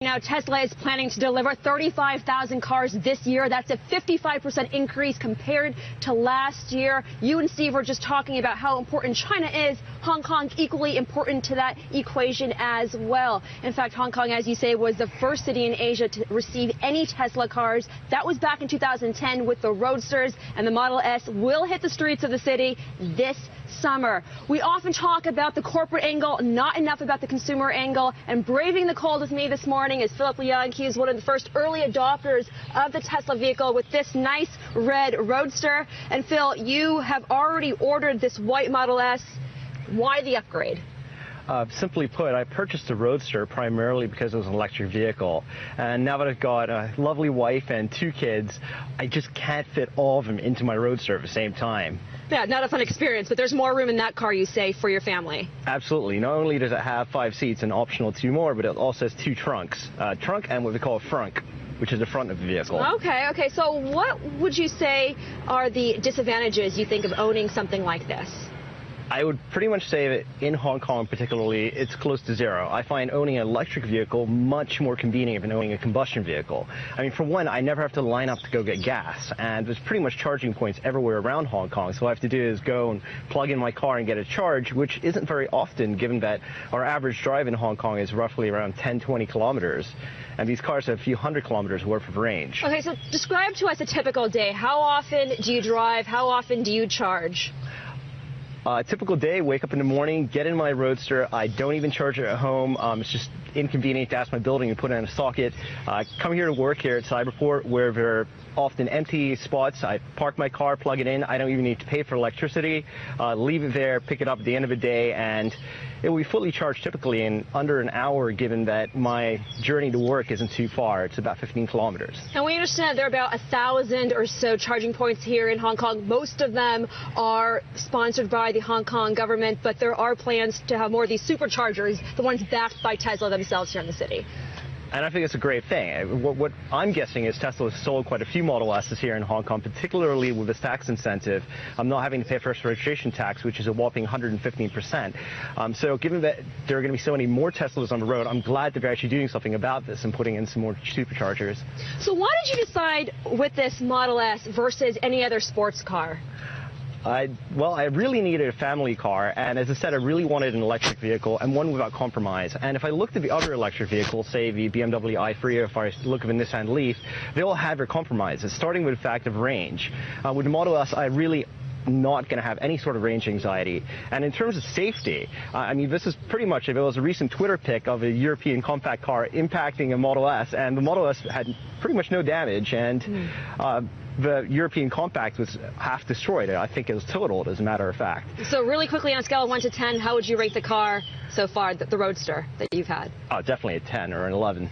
Now, Tesla is planning to deliver 35,000 cars this year. That's a 55% increase compared to last year. You and Steve were just talking about how important China is. Hong Kong equally important to that equation as well. In fact, Hong Kong, as you say, was the first city in Asia to receive any Tesla cars. That was back in 2010 with the Roadsters, and the Model S will hit the streets of the city this summer. We often talk about the corporate angle, not enough about the consumer angle, and braving the cold with me this morning is Philip Leung. He is one of the first early adopters of the Tesla vehicle with this nice red Roadster. And Phil, you have already ordered this white Model S. Why the upgrade? Simply put, I purchased the Roadster primarily because it was an electric vehicle. And now that I've got a lovely wife and 2 kids, I just can't fit all of them into my Roadster at the same time. Yeah, not a fun experience, but there's more room in that car, you say, for your family. Absolutely. Not only does it have 5 seats and optional 2 more, but it also has 2 trunks. Trunk and what we call a frunk, which is the front of the vehicle. Okay. So what would you say are the disadvantages you think of owning something like this? I would pretty much say that in Hong Kong particularly, it's close to zero. I find owning an electric vehicle much more convenient than owning a combustion vehicle. I mean, for one, I never have to line up to go get gas, and there's pretty much charging points everywhere around Hong Kong. So all I have to do is go and plug in my car and get a charge, which isn't very often given that our average drive in Hong Kong is roughly around 10-20 kilometers. And these cars have a few hundred kilometers worth of range. Okay, so describe to us a typical day. How often do you drive? How often do you charge? A typical day, wake up in the morning, get in my Roadster. I don't even charge it at home. It's just inconvenient to ask my building and put it in a socket. Come here to work here at Cyberport, where there are often empty spots. I park my car, plug it in. I don't even need to pay for electricity. Leave it there, pick it up at the end of the day, and it will be fully charged typically in under an hour, given that my journey to work isn't too far. It's about 15 kilometers. And we understand there are about 1,000 or so charging points here in Hong Kong. Most of them are sponsored by the Hong Kong government, but there are plans to have more of these superchargers, the ones backed by Tesla themselves here in the city. And I think it's a great thing. What I'm guessing is Tesla has sold quite a few Model S's here in Hong Kong, particularly with this tax incentive. I'm not having to pay first registration tax, which is a whopping 115%. So given that there are going to be so many more Teslas on the road, I'm glad that they're actually doing something about this and putting in some more superchargers. So why did you decide with this Model S versus any other sports car? Well, I really needed a family car, and as I said, I really wanted an electric vehicle and one without compromise. And if I looked at the other electric vehicles, say the BMW i3, or if I look at the Nissan Leaf, they all have their compromises, starting with the fact of range. With the Model S, I really not going to have any sort of range anxiety. And in terms of safety, I mean, this is pretty much, if it was a recent Twitter pic of a European compact car impacting a Model S, and the Model S had pretty much no damage, and the European compact was half destroyed. I think it was totaled, as a matter of fact. So really quickly, on a scale of 1 to 10, how would you rate the car so far, the Roadster that you've had? Definitely a 10 or an 11.